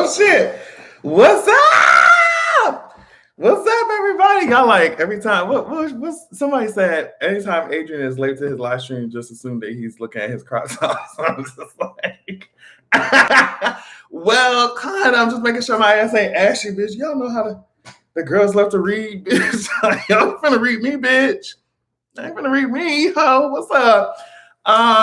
Oh shit! What's up? What's up, everybody? Y'all like every time. What's somebody said? Anytime Adrian is late to his live stream, just assume that he's looking at his crop tops. I'm just like, well, kind of. I'm just making sure my ass ain't ashy, bitch. Y'all know how the girls love to read, bitch. Y'all finna read me, bitch. Ain't finna read me, ho. What's up?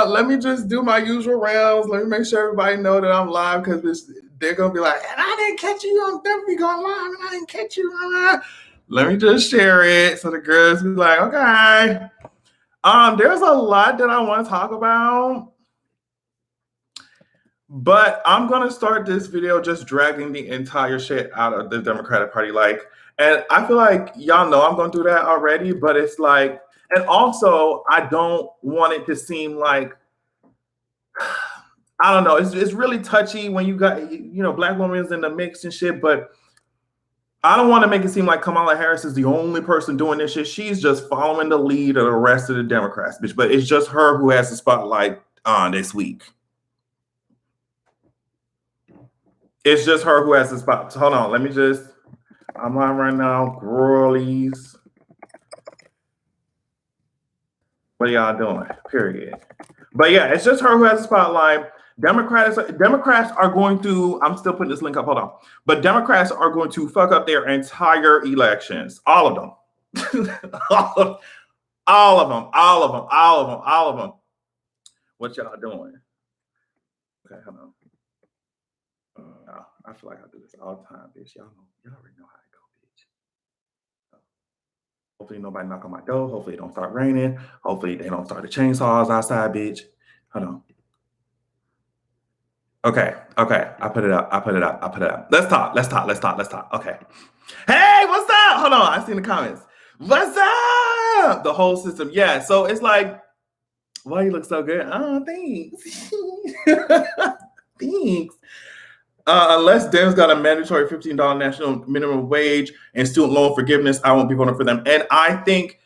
Let me just do my usual rounds. Let me make sure everybody know that I'm live because they're gonna be like, and I didn't catch you on definitely going live, and I didn't catch you. Let me just share it so the girls be like, okay. There's a lot that I want to talk about, but I'm gonna start this video just dragging the entire shit out of the Democratic Party. And I feel like y'all know I'm gonna do that already, but it's like, and also I don't want it to seem like, I don't know. It's really touchy when you got, black women's in the mix and shit, but I don't want to make it seem like Kamala Harris is the only person doing this shit. She's just following the lead of the rest of the Democrats, bitch. But it's just her who has the spotlight on this week. It's just her who has the spot. Hold on. I'm on right now. Girlies. What are y'all doing? Period. But yeah, it's just her who has the spotlight. Democrats are going to, I'm still putting this link up, hold on. But Democrats are going to fuck up their entire elections. All of them. all of them. What y'all doing? Okay, hold on. I feel like I do this all the time, bitch. Y'all already know how it go, bitch. Hopefully nobody knock on my door. Hopefully it don't start raining. Hopefully they don't start the chainsaws outside, bitch. Hold on. Okay. I put it up. Let's talk. Okay. Hey, what's up? Hold on. I seen the comments. What's up? The whole system. Yeah. So it's like, why you look so good? Oh, thanks. Thanks. Unless Dems got a mandatory $15 national minimum wage and student loan forgiveness, I won't be voting for them. And I think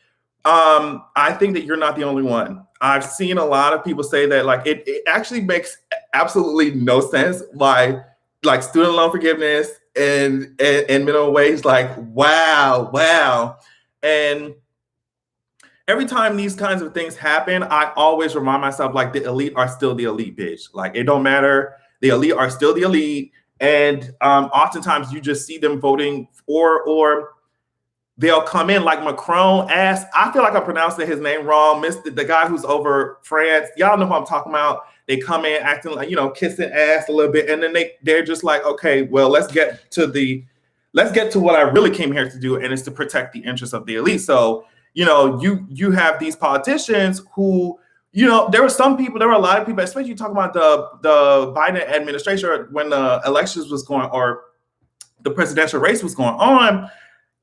that you're not the only one. I've seen a lot of people say that like it actually makes absolutely no sense why like student loan forgiveness and minimum wage, like wow. And every time these kinds of things happen, I always remind myself like the elite are still the elite, bitch. Like it don't matter. The elite are still the elite. And oftentimes you just see them voting or they'll come in like Macron asked. I feel like I'm pronouncing his name wrong. The guy who's over France. Y'all know who I'm talking about. They come in acting like, kissing ass a little bit. And then they're just like, okay, well, let's get to what I really came here to do. And it's to protect the interests of the elite. So, you have these politicians who, there were a lot of people, especially talking about the Biden administration when the elections was going or the presidential race was going on.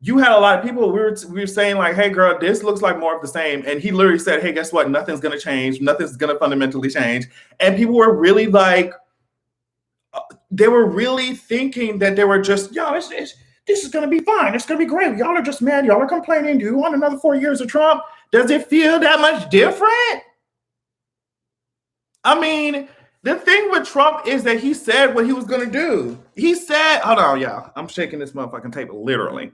You had a lot of people, we were saying like, hey girl, this looks like more of the same. And he literally said, hey, guess what? Nothing's going to change. Nothing's going to fundamentally change. And people were really like, they were really thinking that they were just, this is going to be fine. It's going to be great. Y'all are just mad. Y'all are complaining. Do you want another 4 years of Trump? Does it feel that much different? I mean, the thing with Trump is that he said what he was going to do. He said, hold on, y'all. I'm shaking this motherfucking tape literally.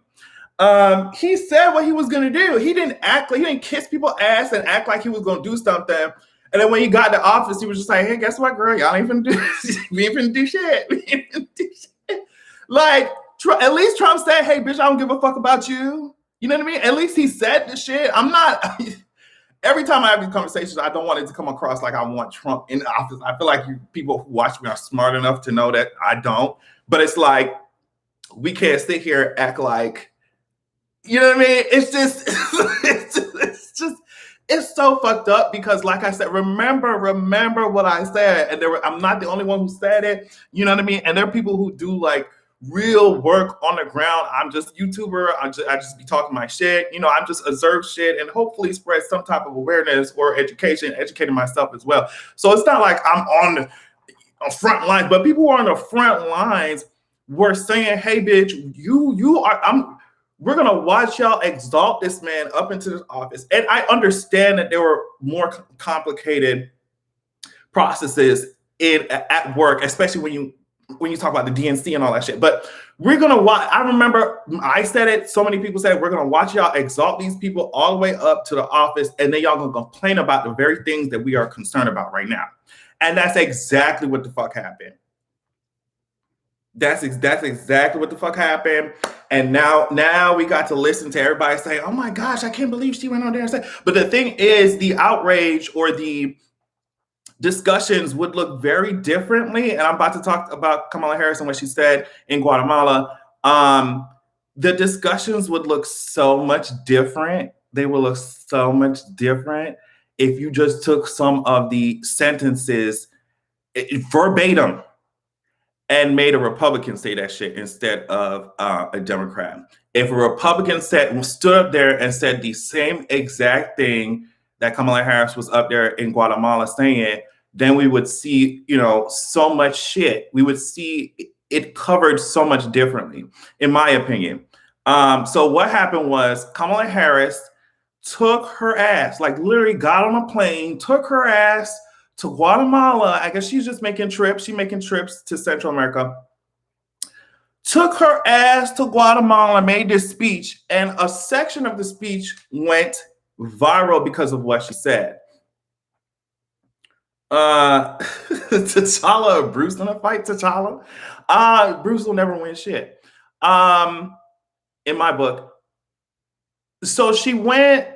He said what he was going to do. He didn't kiss people's ass and act like he was going to do something. And then when he got to office, he was just like, hey, guess what, girl? Y'all ain't finna do we ain't finna do shit. Like, at least Trump said, hey, bitch, I don't give a fuck about you. You know what I mean? At least he said the shit. I'm not... Every time I have these conversations, I don't want it to come across like I want Trump in the office. I feel like people who watch me are smart enough to know that I don't. But it's like, we can't sit here and act like, you know what I mean? It's just, it's so fucked up because like I said, remember what I said. And I'm not the only one who said it. You know what I mean? And there are people who do like real work on the ground. I'm just a YouTuber. I just be talking my shit. I'm just observe shit and hopefully spread some type of awareness or educating myself as well. So it's not like I'm on the front lines, but people who are on the front lines were saying, hey, bitch, we're going to watch y'all exalt this man up into this office. And I understand that there were more complicated processes at work, especially when you when you talk about the DNC and all that shit. But we're gonna watch. I remember I said it. So many people said it, we're gonna watch y'all exalt these people all the way up to the office, and then y'all gonna complain about the very things that we are concerned about right now. And that's exactly what the fuck happened. That's exactly what the fuck happened. And now we got to listen to everybody say, "Oh my gosh, I can't believe she went on there and said." But the thing is, the outrage or the discussions would look very differently. And I'm about to talk about Kamala Harris and what she said in Guatemala. The discussions would look so much different. They will look so much different if you just took some of the sentences verbatim and made a Republican say that shit instead of a Democrat. If a Republican stood up there and said the same exact thing that Kamala Harris was up there in Guatemala saying, then we would see, so much shit. We would see it covered so much differently, in my opinion. So what happened was Kamala Harris took her ass, like literally got on a plane, took her ass to Guatemala. I guess she's just making trips. She's making trips to Central America. Took her ass to Guatemala, made this speech, and a section of the speech went viral because of what she said. T'Challa or Bruce gonna fight T'Challa? Bruce will never win shit. In my book. So she went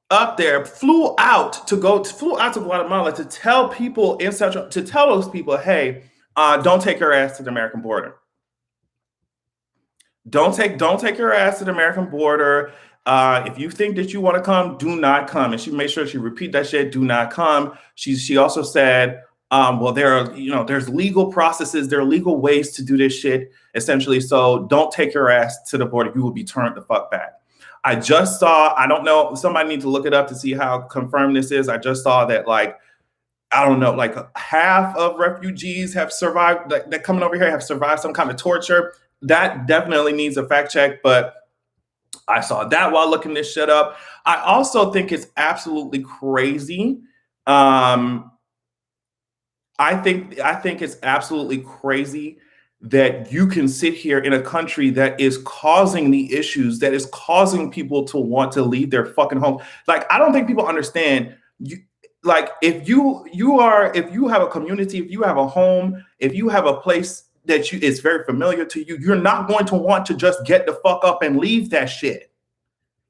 up there, flew out to Guatemala to tell people to tell those people, hey, don't take your ass to the American border. Don't take your ass to the American border. If you think that you want to come, do not come. And she made sure she repeat that shit, do not come. She also said, well, there's legal processes, there are legal ways to do this shit, essentially. So don't take your ass to the border. You will be turned the fuck back. I just saw, I don't know, somebody needs to look it up to see how confirmed this is. I just saw that half of refugees have survived, that coming over here have survived some kind of torture. That definitely needs a fact check, but I saw that while looking this shit up. I also think it's absolutely crazy. I think it's absolutely crazy that you can sit here in a country that is causing the issues, that is causing people to want to leave their fucking home. Like, I don't think people understand. If you have a community, if you have a home, if you have a place that is very familiar to you, you're not going to want to just get the fuck up and leave that shit.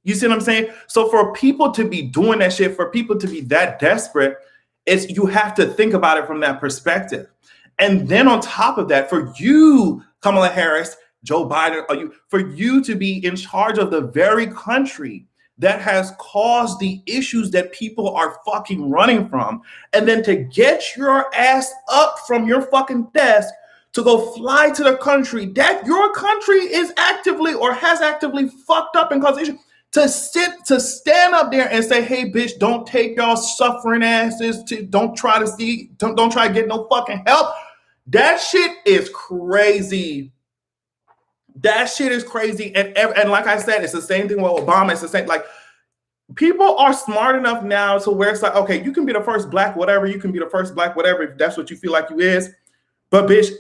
You see what I'm saying? So for people to be doing that shit, for people to be that desperate, you have to think about it from that perspective. And then on top of that, for you, Kamala Harris, Joe Biden, for you to be in charge of the very country that has caused the issues that people are fucking running from, and then to get your ass up from your fucking desk to go fly to the country that your country is actively or has actively fucked up and caused issues, to stand up there and say, hey, bitch, don't take y'all suffering asses don't try to get no fucking help. That shit is crazy. That shit is crazy. And like I said, it's the same thing with Obama. It's the same, like, people are smart enough now to where it's like, okay, you can be the first black whatever, you can be the first black whatever if that's what you feel like you is. But bitch,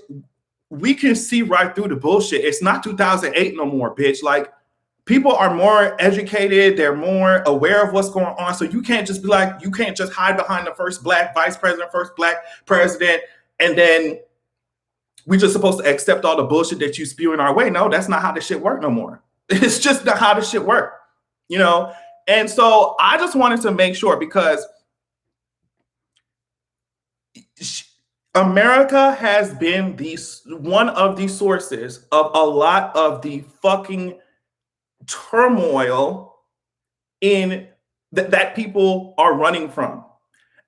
we can see right through the bullshit. It's not 2008 no more, bitch. Like, people are more educated. They're more aware of what's going on. So you can't just hide behind the first black vice president, first black president, and then we just supposed to accept all the bullshit that you spew in our way. No, that's not how this shit work no more. It's just not how this shit work, And so I just wanted to make sure, because America has been one of the sources of a lot of the fucking turmoil in that people are running from.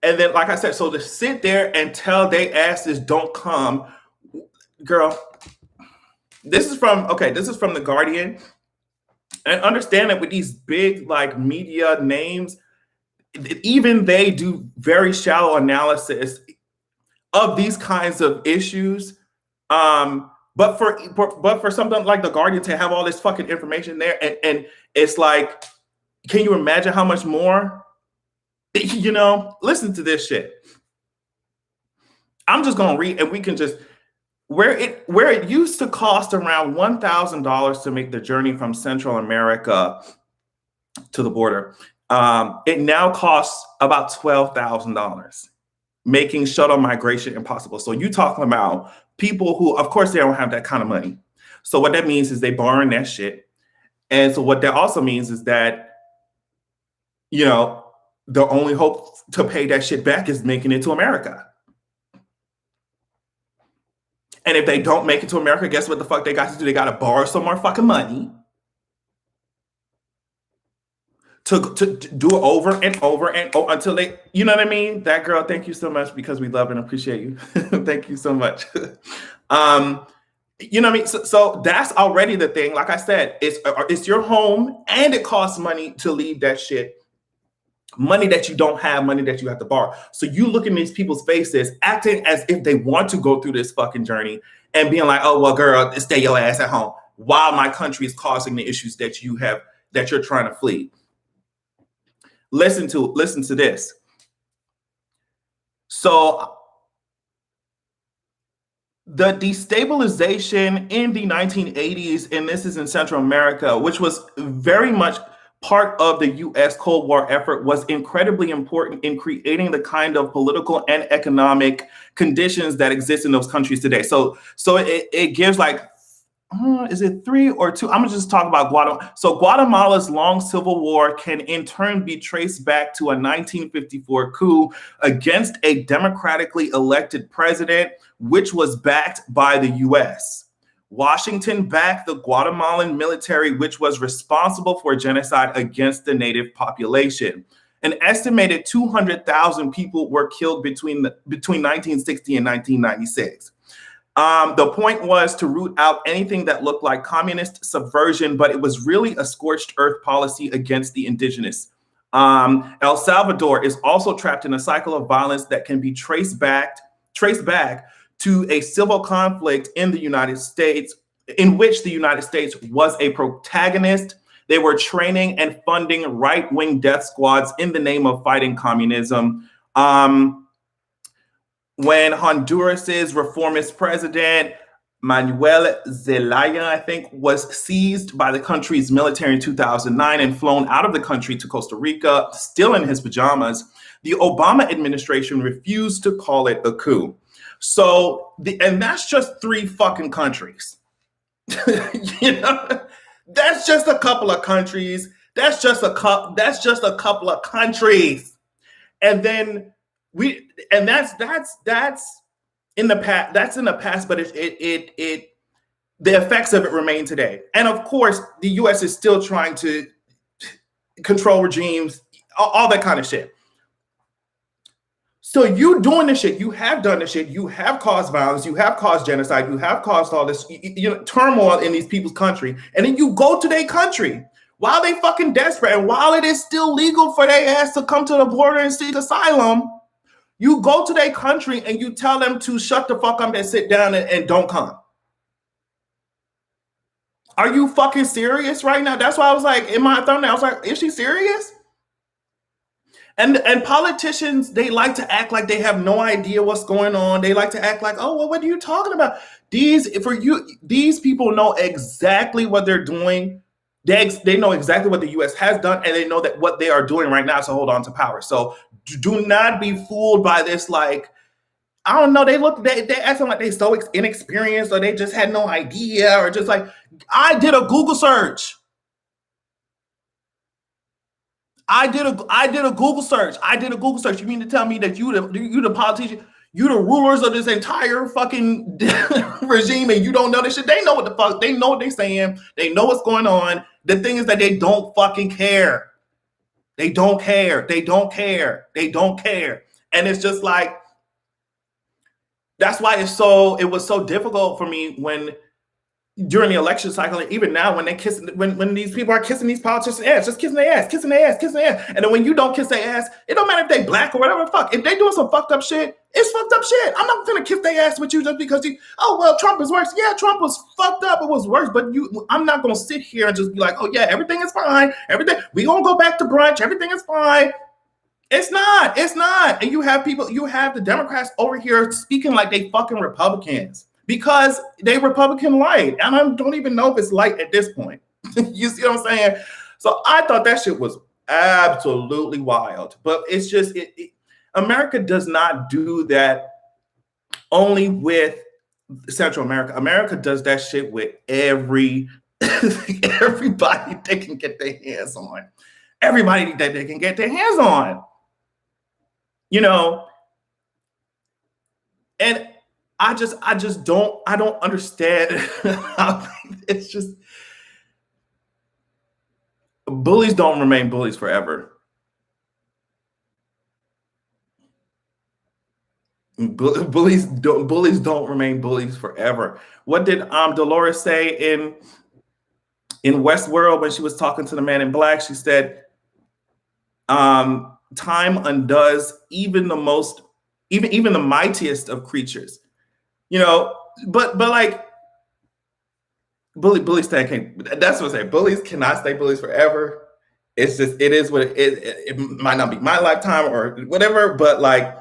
And then, like I said, so to sit there and tell they asses don't come, girl, this is from The Guardian. And understand that with these big media names, even they do very shallow analysis of these kinds of issues. But for something like The Guardian to have all this fucking information there, and it's like, can you imagine how much more? Listen to this shit. I'm just gonna read, and we can just where it used to cost around $1,000 to make the journey from Central America to the border, it now costs about $12,000, making shuttle migration impossible. So you talking about people who, of course, they don't have that kind of money. So what that means is they borrowing that shit. And so what that also means is that, you know, the only hope to pay that shit back is making it to America. And if they don't make it to America, guess what the fuck they got to do? They got to borrow some more fucking money to do it over and over and over until they, you know what I mean? That girl, thank you so much, because we love and appreciate you. Thank you so much. You know what I mean? So that's already the thing. Like I said, it's your home, and it costs money to leave that shit. Money that you don't have, money that you have to borrow. So you look in these people's faces, acting as if they want to go through this fucking journey and being like, oh, well, girl, stay your ass at home, while my country is causing the issues that you have, that you're trying to flee. Listen to this. So the destabilization in the 1980s, and this is in Central America, which was very much part of the U.S. Cold War effort, was incredibly important in creating the kind of political and economic conditions that exist in those countries today. So it gives like, is it 3 or 2? I'm gonna just talk about Guatemala. So Guatemala's long civil war can in turn be traced back to a 1954 coup against a democratically elected president, which was backed by the U.S. Washington backed the Guatemalan military, which was responsible for genocide against the native population. An estimated 200,000 people were killed between 1960 and 1996. The point was to root out anything that looked like communist subversion, but it was really a scorched earth policy against the indigenous. El Salvador is also trapped in a cycle of violence that can be traced back to a civil conflict in the United States, in which the United States was a protagonist. They were training and funding right-wing death squads in the name of fighting communism. When Honduras's reformist president, Manuel Zelaya, I think, was seized by the country's military in 2009 and flown out of the country to Costa Rica, still in his pajamas, the Obama administration refused to call it a coup. So, and that's just 3 fucking countries. You know, that's just a couple of countries. That's just a couple of countries. And then that's in the past. That's in the past, but the effects of it remain today. And of course, the U.S. is still trying to control regimes, all that kind of shit. So you doing this shit, you have done this shit, you have caused violence, you have caused genocide, you have caused all this turmoil in these people's country, and then you go to their country while they fucking desperate, and while it is still legal for their ass to come to the border and seek asylum, you go to their country and you tell them to shut the fuck up and sit down and don't come. Are you fucking serious right now? That's why I was like, in my thumbnail, I was like, is she serious? And politicians, they like to act like they have no idea what's going on. They like to act like, oh, well, what are you talking about? These people know exactly what they're doing. They know exactly what the U.S. has done, and they know that what they are doing right now is to hold on to power. So do not be fooled by this. Like, I don't know. They acting like they so inexperienced, or they just had no idea, or just like, I did a Google search. I did a Google search. You mean to tell me that you the politician, you the rulers of this entire fucking regime, and you don't know this shit? They know what the fuck. They know what they're saying. They know what's going on. The thing is that they don't fucking care. They don't care. They don't care. They don't care. And it's just like, that's why it was so difficult for me when during the election cycle, and even now when when these people are kissing these politicians' ass, just kissing their ass. And then when you don't kiss their ass, it don't matter if they black or whatever the fuck. If they doing some fucked up shit, it's fucked up shit. I'm not gonna kiss their ass with you just because Trump is worse. Yeah, Trump was fucked up. It was worse, but I'm not gonna sit here and just be like, oh yeah, everything is fine. We gonna go back to brunch. Everything is fine. It's not. And you have the Democrats over here speaking like they fucking Republicans. because they Republican light. And I don't even know if it's light at this point. You see what I'm saying? So I thought that shit was absolutely wild. But it's just, America does not do that only with Central America. America does that shit with everybody they can get their hands on. Everybody that they can get their hands on. You know, and I don't understand how it's just bullies don't remain bullies forever. Bullies don't remain bullies forever. What did Dolores say in Westworld when she was talking to the man in black? She said, time undoes even the most, even the mightiest of creatures. You know, but like bullies can't. That's what I say. Bullies cannot stay bullies forever. It's just, it is what it might not be my lifetime or whatever, but like,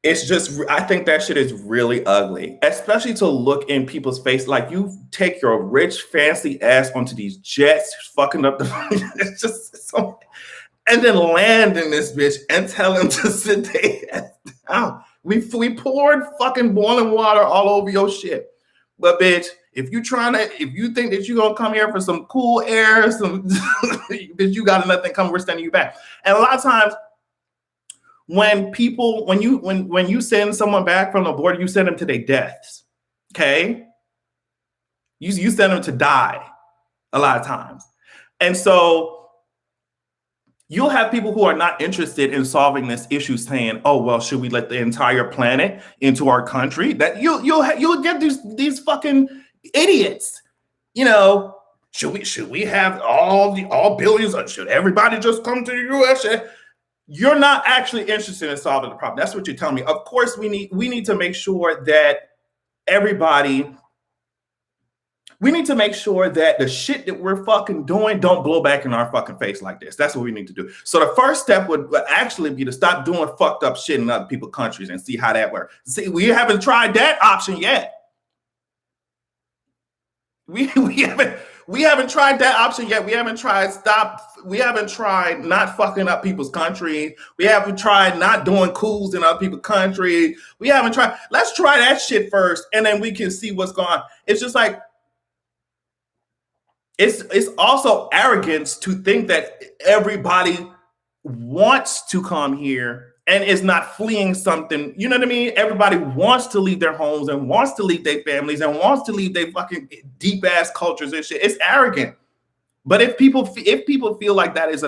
it's just, I think that shit is really ugly, especially to look in people's face. Like, you take your rich, fancy ass onto these jets, fucking up the, it's just so, and then land in this bitch and tell him to sit their ass down. We poured fucking boiling water all over your shit. But bitch, if you think that you're gonna come here for some cool air, bitch, you got nothing coming, we're sending you back. And a lot of times, when you send someone back from the border, you send them to their deaths. Okay? You send them to die a lot of times. And so you'll have people who are not interested in solving this issue saying, oh, well, should we let the entire planet into our country? That you'll get these fucking idiots. You know, should we have all billions? Should everybody just come to the US? You're not actually interested in solving the problem. That's what you're telling me. Of course, we need to make sure that we need to make sure that the shit that we're fucking doing don't blow back in our fucking face like this. That's what we need to do. So the first step would actually be to stop doing fucked up shit in other people's countries and see how that works. See, we haven't tried that option yet. We haven't tried that option yet. We haven't tried not fucking up people's country. We haven't tried not doing coups in other people's country. We haven't tried. Let's try that shit first, and then we can see what's going on. It's just like, it's also arrogance to think that everybody wants to come here and is not fleeing something. You know what I mean? Everybody wants to leave their homes and wants to leave their families and wants to leave their fucking deep ass cultures and shit. It's arrogant. But if people feel like that is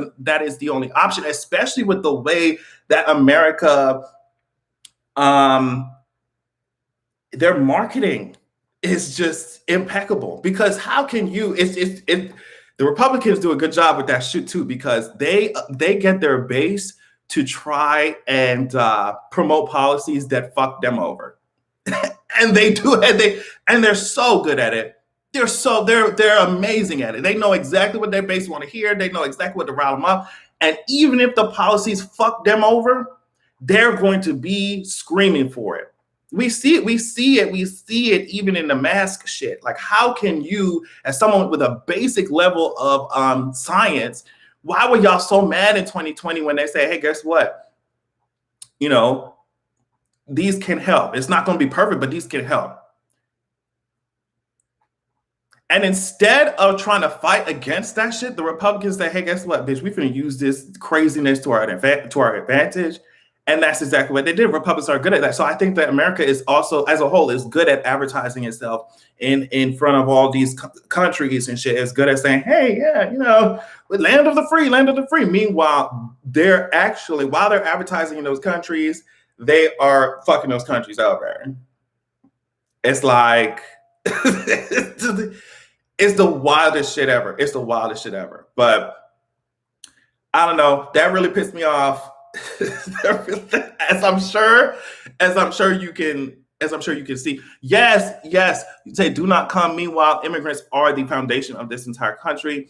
the only option, especially with the way that America, their marketing is just impeccable. Because how can you? The Republicans do a good job with that shit too, because they get their base to try and promote policies that fuck them over, and they do, and they're so good at it. They're amazing at it. They know exactly what their base want to hear. They know exactly what to rile them up. And even if the policies fuck them over, they're going to be screaming for it. We see it even in the mask shit. Like, how can you, as someone with a basic level of science, why were y'all so mad in 2020 when they say, hey, guess what? You know, these can help. It's not going to be perfect, but these can help. And instead of trying to fight against that shit, the Republicans say, hey, guess what, bitch? We're going to use this craziness to our advantage. And that's exactly what they did. Republicans are good at that. So I think that America is also, as a whole, is good at advertising itself in front of all these countries and shit. It's good at saying, hey, yeah, you know, land of the free, land of the free. Meanwhile, while they're advertising in those countries, they are fucking those countries over. It's like, it's the wildest shit ever. It's the wildest shit ever. But I don't know. That really pissed me off. as I'm sure you can see. Yes. You say do not come. Meanwhile, immigrants are the foundation of this entire country.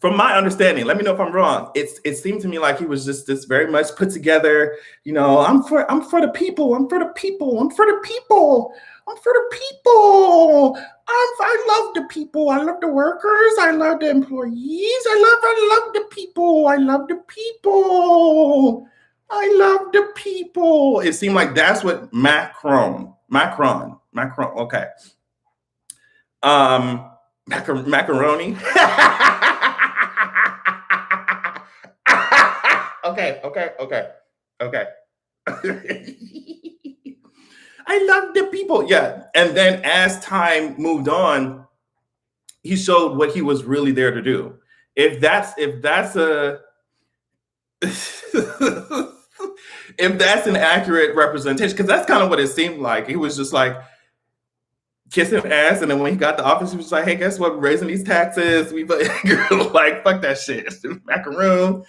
from my understanding, let me know if I'm wrong. It seemed to me like he was just this very much put together. I'm for the people. I'm for the people. I'm for the people. I'm for the people. I love the people. I love the workers. I love the employees. I love the people. I love the people. I love the people. It seemed like that's what Macron. Okay. Macaroni. Okay. I love the people. Yeah. And then as time moved on, he showed what he was really there to do. If that's a if that's an accurate representation, because that's kind of what it seemed like. He was just like kissing ass, and then when he got the office, he was like, "Hey, guess what? We're raising these taxes." We like fuck that shit, macaroon.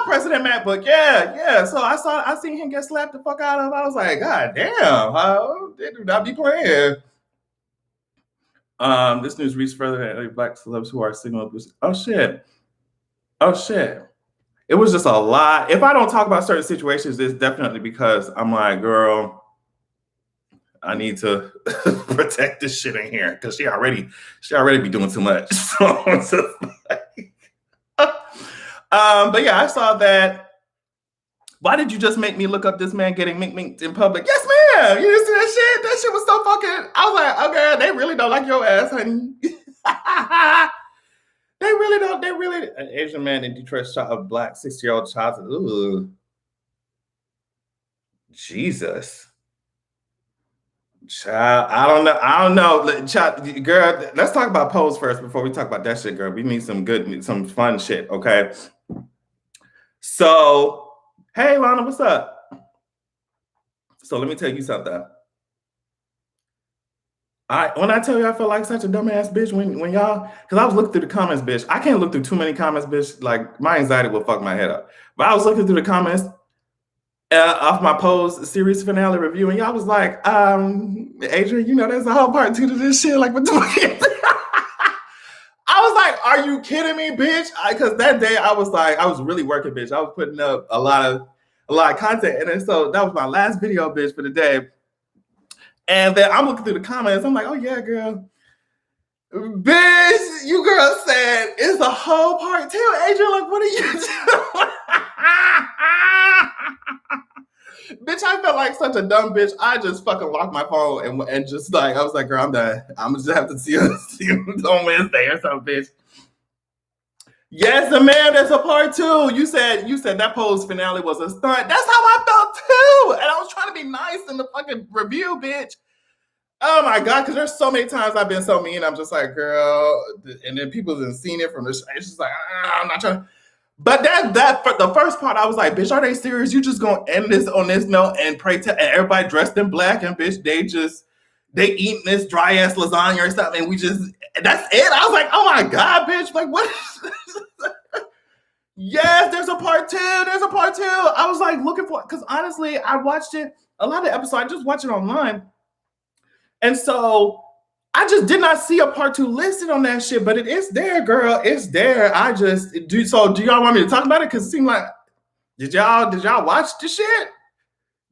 President MacBook, yeah. So I seen him get slapped the fuck out of. I was like, God damn, they do not be playing. This news reads further than black celebs who are signal. Oh shit. It was just a lot. If I don't talk about certain situations, it's definitely because I'm like, girl, I need to protect this shit in here because she already be doing too much. So it's just like, but yeah, I saw that. Why did you just make me look up this man getting mink in public? Yes, ma'am. You didn't see that shit? That shit was so fucking. I was like, okay, they really don't like your ass, honey. They really don't. They really. An Asian man in Detroit shot a black 6-year-old child. Ooh. Jesus. Child, I don't know. Child, girl, let's talk about pose first before we talk about that shit, girl. We need some fun shit, okay? So, hey, Lana, what's up? So let me tell you something. When I tell you I feel like such a dumbass bitch when y'all, because I was looking through the comments, bitch. I can't look through too many comments, bitch. Like my anxiety will fuck my head up. But I was looking through the comments off my Pose series finale review, and y'all was like, Adrian, there's a whole part 2 to this shit. Like, what the fuck? I was like, are you kidding me, bitch? Because that day I was really working, bitch. I was putting up a lot of content, and then so that was my last video, bitch, for the day. And then I'm looking through the comments. I'm like, oh yeah, girl. Bitch, you girl said it's a whole part 2. Adrian, like, what are you doing? Bitch, I felt like such a dumb bitch. I just fucking locked my phone and just like, I was like, girl, I'm done. I'm just have to see you on Wednesday or something, bitch. Yes, and man, that's a part 2. You said that Pose finale was a stunt. That's how I felt too. And I was trying to be nice in the fucking review, bitch. Oh my God, because there's so many times I've been so mean. I'm just like, girl, and then people have seen it from the. It's just like, I'm not trying to. But that for the first part, I was like, bitch, are they serious? You just gonna end this on this note and pray to everybody dressed in black and bitch, they eating this dry ass lasagna or something. And that's it. I was like, oh my God, bitch, like what? Yes, there's a part 2. There's a part 2. I was like looking for, because honestly, I watched it, a lot of the episodes, I just watched it online. And so I just did not see a part 2 listed on that shit, but it is there, girl. It's there. Do y'all want me to talk about it? Because it seemed like, did y'all watch the shit?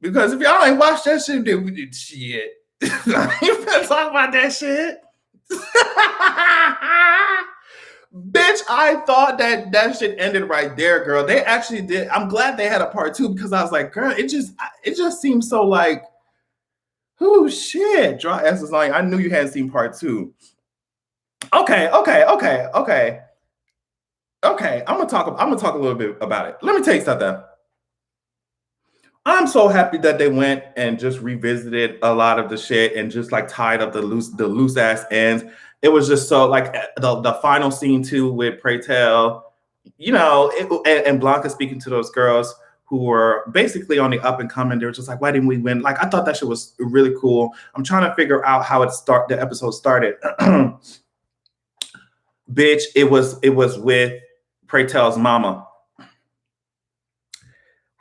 Because if y'all ain't watched that shit, then we did shit. You better talk about that shit. Bitch, I thought that shit ended right there, girl. They actually did. I'm glad they had a part 2 because I was like, girl, it just seems so like, oh shit, dry ass is like, I knew you hadn't seen part 2. Okay. I'm gonna talk a little bit about it. Let me tell you something. I'm so happy that they went and just revisited a lot of the shit and just like tied up the loose ass ends. It was just so like the final scene too with Pray Tell, and Blanca speaking to those girls who were basically on the up and coming. They were just like, why didn't we win? Like, I thought that shit was really cool. I'm trying to figure out how the episode started. Bitch, it was with Pray Tell's mama.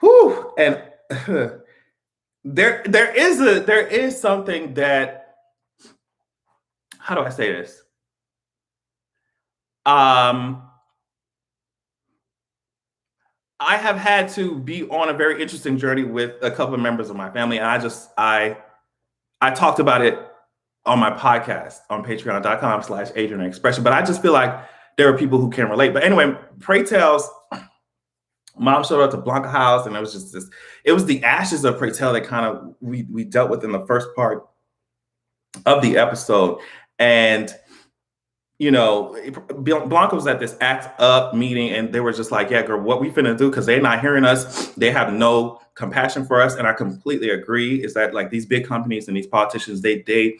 Whew. And there is something that, how do I say this? I have had to be on a very interesting journey with a couple of members of my family. And I talked about it on my podcast on patreon.com/Adrian Expression. But I just feel like there are people who can relate. But anyway, Pray Tell's mom showed up to Blanca house, and it was just this, it was the ashes of Pray Tell that kind of we dealt with in the first part of the episode. And Blanca was at this Act Up meeting, and they were just like, yeah, girl, what we finna do? Because they're not hearing us. They have no compassion for us. And I completely agree, is that like these big companies and these politicians, they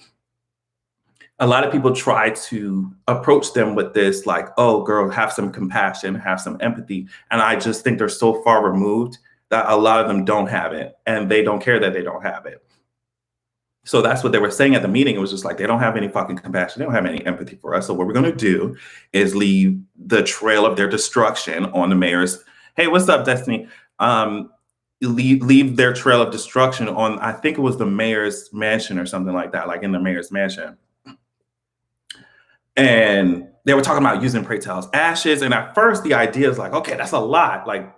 a lot of people try to approach them with this, like, oh, girl, have some compassion, have some empathy. And I just think they're so far removed that a lot of them don't have it, and they don't care that they don't have it. So that's what they were saying at the meeting. It was just like, they don't have any fucking compassion. They don't have any empathy for us. So what we're going to do is leave the trail of their destruction on the mayor's. Hey, what's up, Destiny? Leave their trail of destruction on, I think it was the mayor's mansion or something like that, like in the mayor's mansion. And they were talking about using Pray Tell's ashes. And at first the idea is like, okay, that's a lot. Like,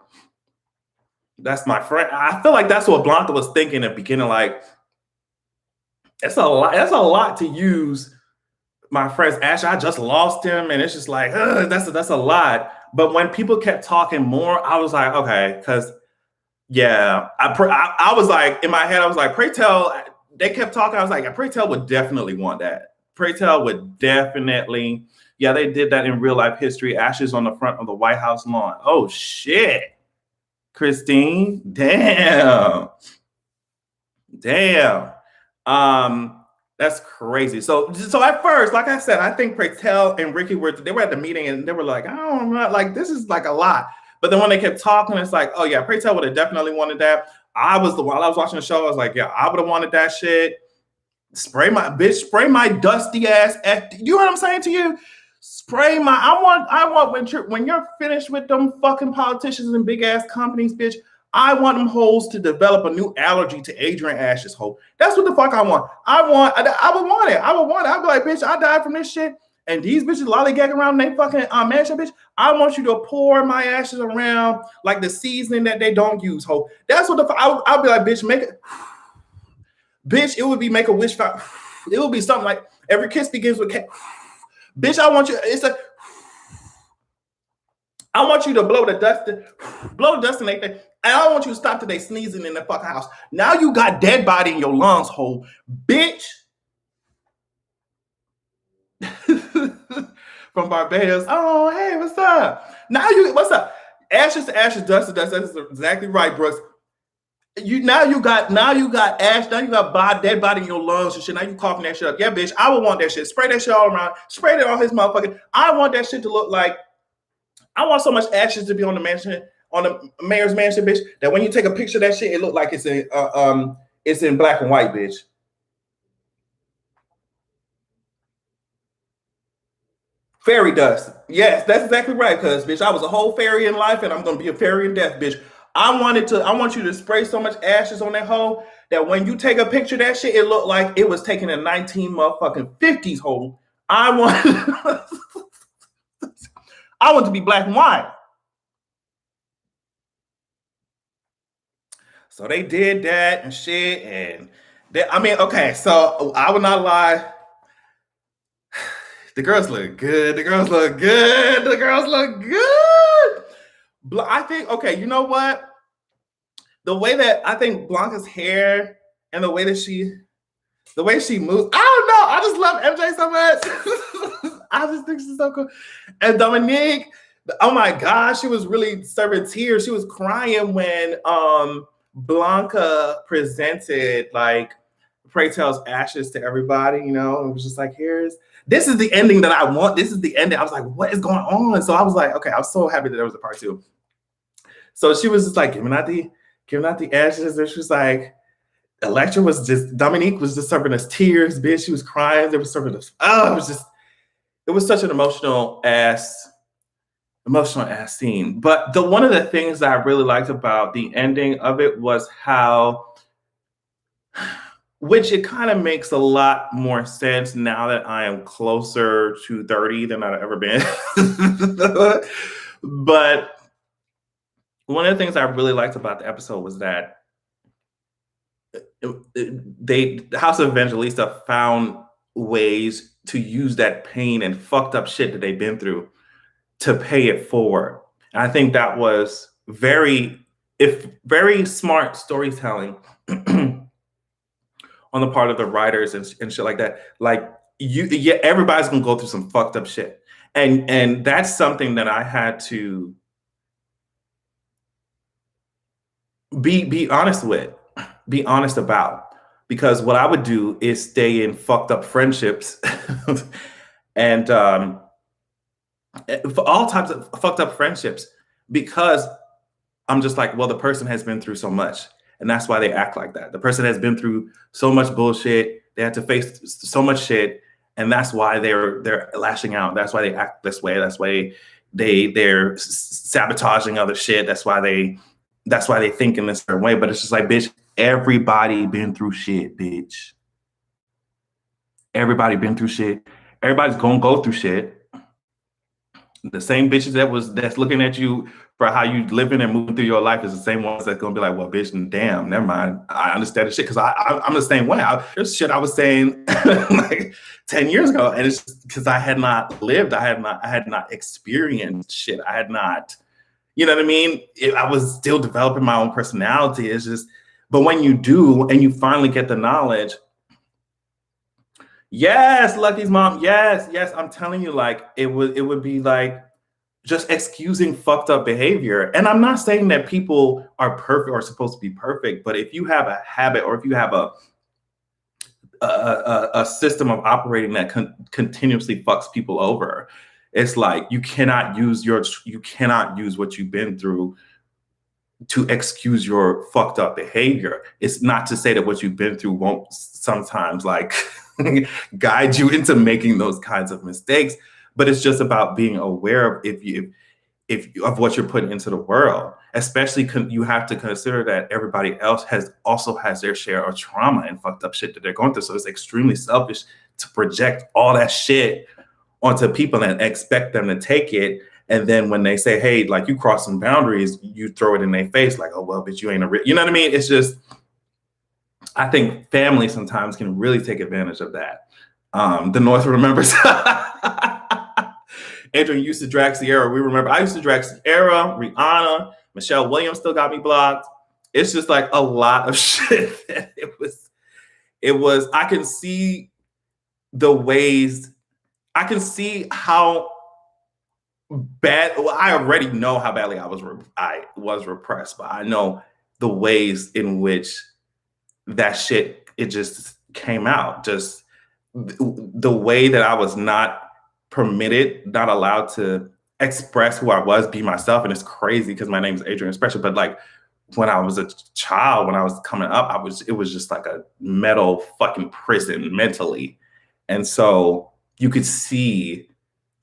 that's my friend. I feel like that's what Blanca was thinking at the beginning. Like, it's a lot. That's a lot to use my friend's ashes. I just lost him. And it's just like, that's a lot. But when people kept talking more, I was like, okay, because yeah, I was like, in my head, I was like, Pray Tell, they kept talking. I was like, Pray Tell would definitely want that. Pray Tell would definitely, yeah, they did that in real life history. Ashes on the front of the White House lawn. Oh, shit. Christine, damn. That's crazy. So at first, like I said, I think Pray Tell and Ricky were at the meeting, and they were like, I don't know, like, this is like a lot. But then when they kept talking, it's like, oh yeah, Pray Tell would have definitely wanted that. While I was watching the show, I was like, yeah, I would have wanted that shit. Spray my dusty ass. You know what I'm saying to you? I want when you're finished with them fucking politicians and big ass companies, bitch. I want them hoes to develop a new allergy to Adrian Ash's hoe. That's what the fuck I want. I would want it. I'd be like, bitch, I died from this shit. And these bitches lollygagging around in they fucking mansion, bitch. I want you to pour my ashes around like the seasoning that they don't use, hoe. That's what I'll be like, bitch, make it. Bitch, it would be make a wish. It would be something like every kiss begins with K. Bitch, I want you. I want you to blow the dust in their face. And I don't want you to stop today sneezing in the fucking house. Now you got dead body in your lungs, hole, bitch. From Barbados. Oh, hey, what's up? What's up? Ashes to ashes, dust to dust. That's exactly right, Brooks. Now you got ash. Now you got dead body in your lungs and shit. Now you coughing that shit up. Yeah, bitch. I would want that shit. Spray that shit all around. Spray it on his motherfucker. I want that shit to look like. I want so much ashes to be on the mansion, on the mayor's mansion, bitch, that when you take a picture of that shit, it look like it's in black and white, bitch. Fairy dust. Yes, that's exactly right, cuz bitch, I was a whole fairy in life and I'm gonna be a fairy in death, bitch. I want you to spray so much ashes on that hole that when you take a picture of that shit, it looked like it was taken in 1950s hole. I want to be black and white. So they did that and shit, and okay, so I would not lie. The girls look good. I think, okay, you know what? The way that I think Blanca's hair and the way she moves, I don't know. I just love MJ so much. I just think she's so cool. And Dominique, oh my gosh, she was really serving tears. She was crying when Blanca presented like Pray Tell's ashes to everybody, you know. It was just like, this is the ending that I want. This is the ending. I was like, what is going on? So I was like, okay, I was so happy that there was a part 2. So she was just like giving out the ashes, and she was like, Dominique was just serving us tears, bitch. She was crying. They were serving us. It was such an emotional ass scene. But one of the things that I really liked about the ending of it was how, which it kind of makes a lot more sense now that I am closer to 30 than I've ever been. But one of the things I really liked about the episode was that the House of Evangelista found ways to use that pain and fucked up shit that they've been through to pay it forward. And I think that was very smart storytelling on the part of the writers and shit like that. Like yeah, everybody's gonna go through some fucked up shit, and that's something that I had to be honest with, be honest about, because what I would do is stay in fucked up friendships, and for all types of fucked up friendships, because I'm just like, well, the person has been through so much, and that's why they act like that. The person has been through so much bullshit. They had to face so much shit, and that's why they're lashing out. That's why they act this way. That's why they're sabotaging other shit. That's why they think in this certain way. But it's just like, bitch, everybody been through shit, bitch. Everybody been through shit. Everybody's gonna go through shit. The same bitches that's looking at you for how you living and moving through your life is the same ones that's gonna be like, well, bitch, damn, never mind. I understand the shit because I'm the same way. There's shit I was saying like 10 years ago, and it's because I had not lived, I had not experienced shit. I had not, you know what I mean? I was still developing my own personality. It's just, but when you do and you finally get the knowledge, yes, Lucky's mom. Yes, yes. I'm telling you, like it would be like just excusing fucked up behavior. And I'm not saying that people are perfect or supposed to be perfect, but if you have a habit or if you have a system of operating that continuously fucks people over, it's like you cannot use what you've been through to excuse your fucked up behavior. It's not to say that what you've been through won't sometimes like guide you into making those kinds of mistakes, but it's just about being aware of of what you're putting into the world. Especially you have to consider that everybody else also has their share of trauma and fucked up shit that they're going through. So it's extremely selfish to project all that shit onto people and expect them to take it. And then when they say, hey, like you cross some boundaries, you throw it in their face like, oh, well, bitch, you ain't you know what I mean? It's just, I think family sometimes can really take advantage of that. The North remembers. Adrian used to drag Sierra. We remember I used to drag Sierra, Rihanna, Michelle Williams still got me blocked. It's just like a lot of shit. It was, I can see the ways, I can see how bad, well, I already know how badly I was repressed, but I know the ways in which that shit, it just came out. Just the way that I was not permitted, not allowed to express who I was, be myself. And it's crazy because my name is Adrian Special, but like when I was a child, when I was coming up, it was just like a metal fucking prison mentally. And so you could see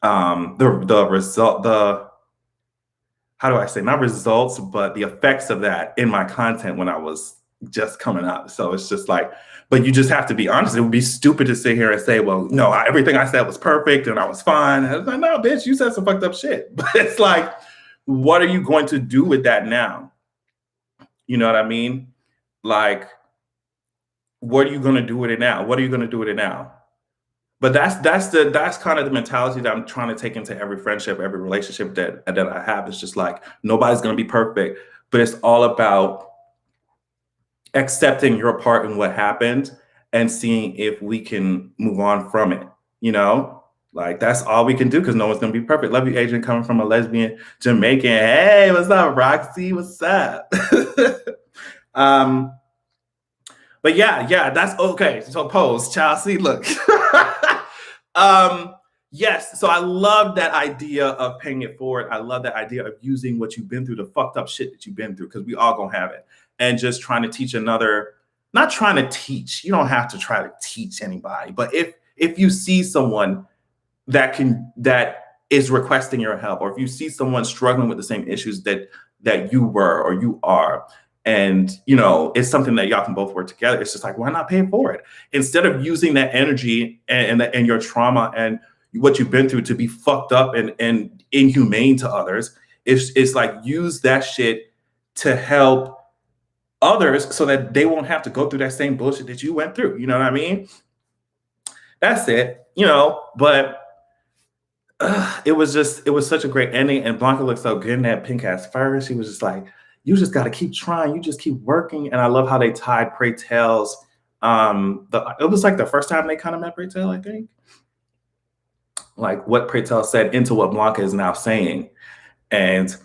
the result, how do I say, not results, but the effects of that in my content when I was just coming up. So it's just like, but you just have to be honest. It would be stupid to sit here and say, well, no, everything I said was perfect and I was fine. And I was like, no, bitch, you said some fucked up shit. But it's like, what are you going to do with that now? You know what I mean? Like, what are you going to do with it now? What are you going to do with it now? But that's kind of the mentality that I'm trying to take into every friendship, every relationship that I have. It's just like, nobody's going to be perfect, but it's all about accepting your part in what happened and seeing if we can move on from it, you know? Like, that's all we can do because no one's going to be perfect. Love you, Adrian, coming from a lesbian Jamaican. Hey, what's up, Roxy? What's up? But yeah, that's okay. So pose, child. See, look. Yes, so I love that idea of paying it forward. I love that idea of using what you've been through, the fucked up shit that you've been through, because we all gonna have it. And just trying to teach not trying to teach. You don't have to try to teach anybody. But if you see someone that is requesting your help, or if you see someone struggling with the same issues that you were or you are, and you know it's something that y'all can both work together, it's just like, why not pay it forward instead of using that energy and your trauma and what you've been through to be fucked up and inhumane to others? It's like, use that shit to help others so that they won't have to go through that same bullshit that you went through. You know what I mean? That's it, but it was such a great ending. And Blanca looked so good in that pink ass fur. She was just like, you just got to keep trying. You just keep working. And I love how they tied Prey Tale's, it was like the first time they kind of met Prey Tale, I think. Like what Prey Tale said into what Blanca is now saying. And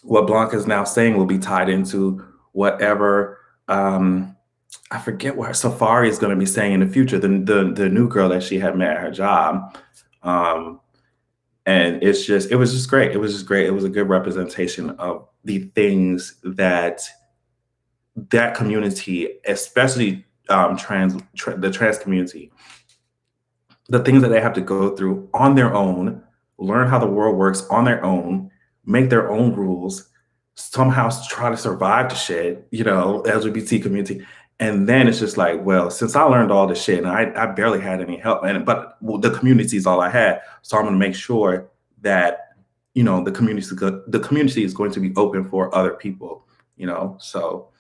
what Blanca is now saying will be tied into whatever, I forget what Safari is going to be saying in the future, the new girl that she had met at her job. And it was just great. It was just great. It was a good representation of the things that community, especially the trans community, the things that they have to go through on their own, learn how the world works on their own, make their own rules, somehow try to survive the shit, LGBT community. And then it's just like, well, since I learned all this shit and I barely had any help, but the community is all I had. So I'm going to make sure that, the community is going to be open for other people, so.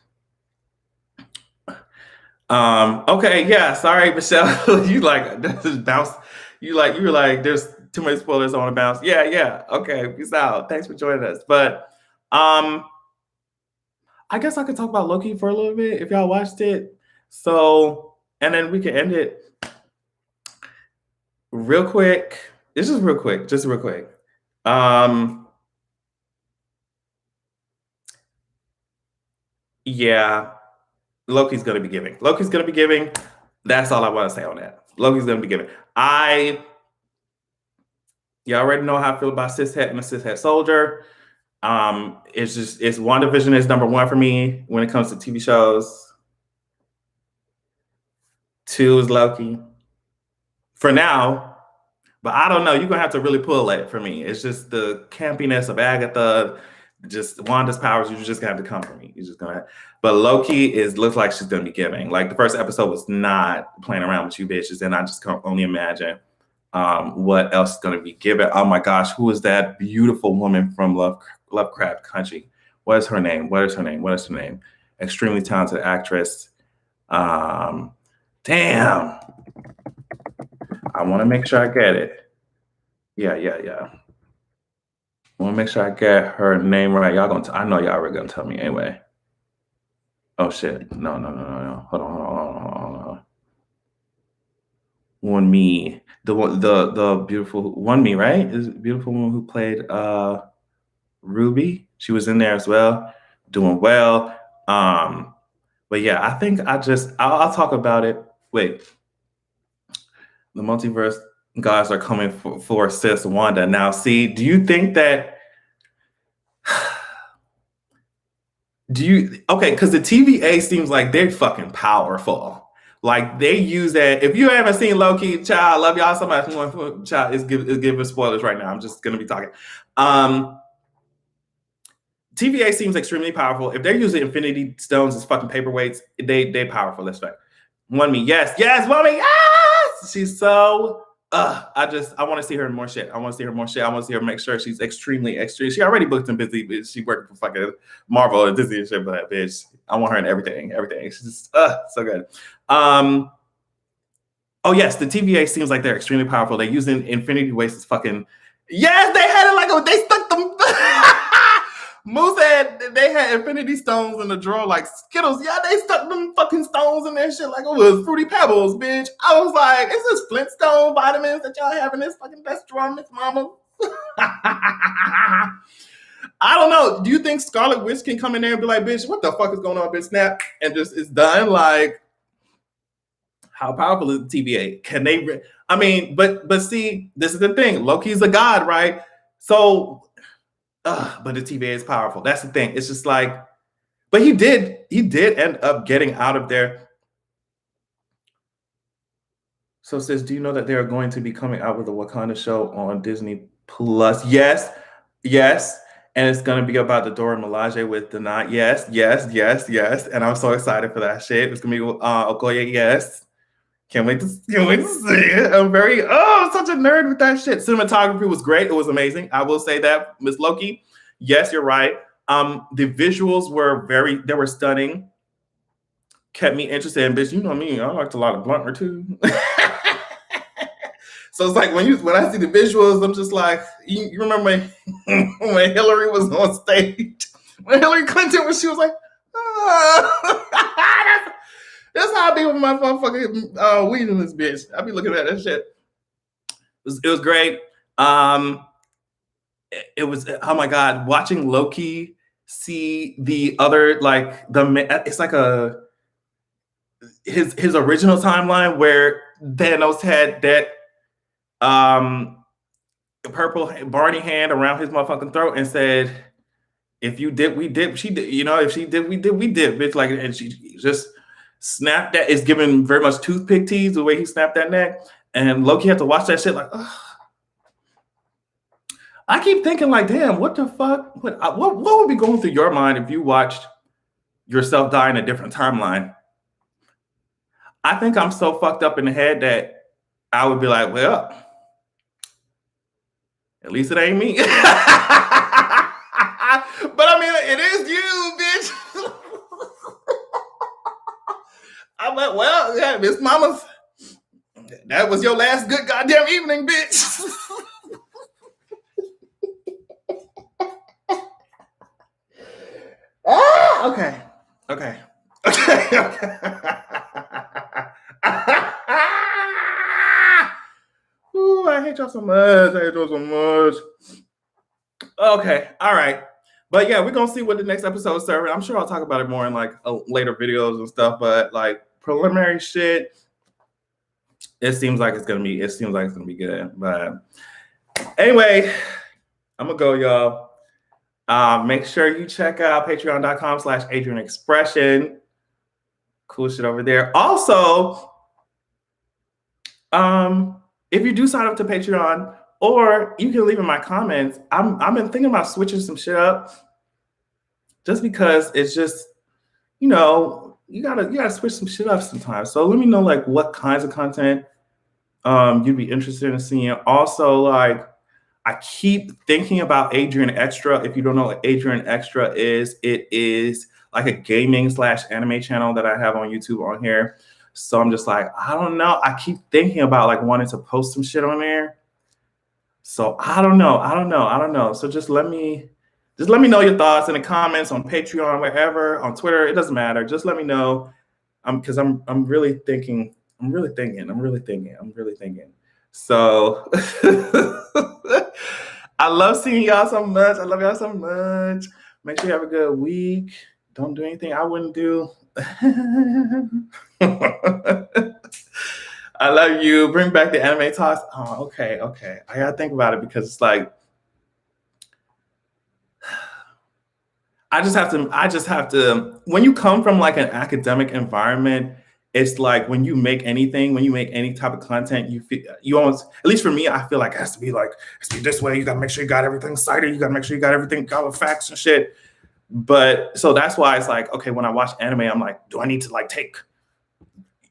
Okay. Yeah. Sorry, Michelle. You like, this is bounce. You were like, there's too many spoilers. I want to bounce. Yeah. Yeah. Okay. Peace out. Thanks for joining us. But, I guess I could talk about Loki for a little bit if y'all watched it. So, and then we can end it real quick. It's just real quick. Yeah, Loki's going to be giving. That's all I want to say on that. Loki's going to be giving. You already know how I feel about cishet and a cishet soldier. It's WandaVision is number one for me when it comes to TV shows. 2 is Loki for now, but I don't know. You're gonna have to really pull it for me. It's just the campiness of Agatha, just Wanda's powers. You're just gonna have to come for me. But Loki looks like she's gonna be giving. Like the first episode was not playing around with you bitches, and I just can only imagine what else is gonna be given. Oh my gosh, who is that beautiful woman from Lovecraft Country? What is her name? Extremely talented actress. Damn. I want to make sure I get it. Yeah. I want to make sure I get her name right. I know y'all are gonna tell me anyway. Oh shit. No. Hold on. One Me. The beautiful One Me, right? Is it beautiful woman who played Ruby? She was in there as well, doing well. But yeah, I think I'll talk about it. Wait. The multiverse gods are coming for sis Wanda. Now, see, do you think that because the TVA seems like they're fucking powerful. Like they use that. If you haven't seen Loki, child, I love y'all so much. Child, is giving spoilers right now. I'm just gonna be talking. TVA seems extremely powerful. If they're using Infinity Stones as fucking paperweights, they powerful. That's right. One Me, yes, One Me, yes. She's so. I want to see her in more shit. I want to see her make sure she's extremely. She already booked and busy, but she worked for fucking Marvel and Disney and shit. But that bitch, I want her in everything. She's just so good. Oh yes, the TVA seems like they're extremely powerful. They use Infinity Waste as fucking. Yes, they had it like they stuck them. Moose said they had Infinity Stones in the drawer like Skittles. Yeah, they stuck them fucking stones in their shit like it was Fruity Pebbles, bitch. I was like, is this Flintstone vitamins that y'all have in this fucking best drawer, Miss Mama? I don't know. Do you think Scarlet Witch can come in there and be like, bitch, what the fuck is going on, bitch? Snap, and just it's done? Like, how powerful is the TVA? Can they? I mean, but see, this is the thing. Loki's a god, right? So. But the TVA is powerful. That's the thing. It's just like, but he did end up getting out of there. So says, do you know that they are going to be coming out with a Wakanda show on Disney Plus? Yes. And it's going to be about the Dora Milaje with the night. Yes. And I'm so excited for that shit. It's going to be Okoye. Yes. Can't wait to see it. I'm such a nerd with that shit. Cinematography was great. It was amazing. I will say that, Miss Loki. Yes, you're right. The visuals they were stunning, kept me interested. And bitch, you know me, I liked a lot of Bluntner too. So it's like when I see the visuals, I'm just like, you remember when Hillary was on stage, when Hillary Clinton she was like, oh. That's how I be with my motherfucking weed in this bitch. I be looking at that shit. It was great. It was, oh my god, watching Loki see the other it's like his original timeline where Thanos had that purple Barney hand around his motherfucking throat and said, "If you dip, we dip. She did, if she did, we dip, we dip." Bitch, like, and she just snapped that. It's giving very much toothpick tease the way he snapped that neck, and Loki had to watch that shit like, ugh. I keep thinking like, damn, what the fuck? What would be going through your mind if you watched yourself die in a different timeline? I think I'm so fucked up in the head that I would be like, well, at least it ain't me. But I mean, it is you, bitch. I'm like, well, yeah, Miss Mama's, that was your last good goddamn evening, bitch. Okay. Ooh, I hate y'all so much. Okay, all right. But yeah, we're gonna see what the next episode is serving. I'm sure I'll talk about it more in like later videos and stuff, but like preliminary shit, it seems like it's gonna be good. But anyway, I'm gonna go, y'all. Make sure you check out patreon.com/AdrianExpression. Cool shit over there. Also, if you do sign up to Patreon, or you can leave in my comments, I've been thinking about switching some shit up, just because it's just, you gotta switch some shit up sometimes. So let me know like what kinds of content you'd be interested in seeing. Also, like, I keep thinking about Adrian Extra. If you don't know what Adrian Extra is, it is like a gaming / anime channel that I have on YouTube on here. So I'm just like, I don't know. I keep thinking about like wanting to post some shit on there. So I don't know. So just let me know your thoughts in the comments, on Patreon, wherever, on Twitter. It doesn't matter. Just let me know. Because I'm really thinking. So I love seeing y'all so much. I love y'all so much. Make sure you have a good week. Don't do anything I wouldn't do. I love you. Bring back the anime talks. Oh, okay. I gotta think about it, because it's like, I just have to, when you come from like an academic environment, it's like when you make any type of content, you almost, at least for me, I feel like it has to be this way. You gotta make sure you got everything cited. You gotta make sure you got everything, got the facts and shit. But so that's why it's like, okay, when I watch anime, I'm like, do I need to like take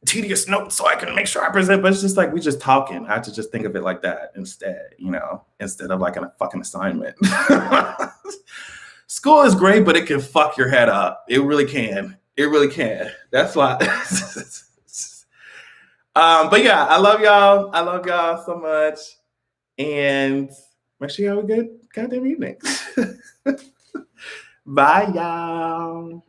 tedious notes so I can make sure I present? But it's just like, we just talking. I have to just think of it like that instead, instead of like a fucking assignment. School is great, but it can fuck your head up. It really can. That's why. But yeah, I love y'all. I love y'all so much. And make sure you have a good goddamn evening. Bye, y'all.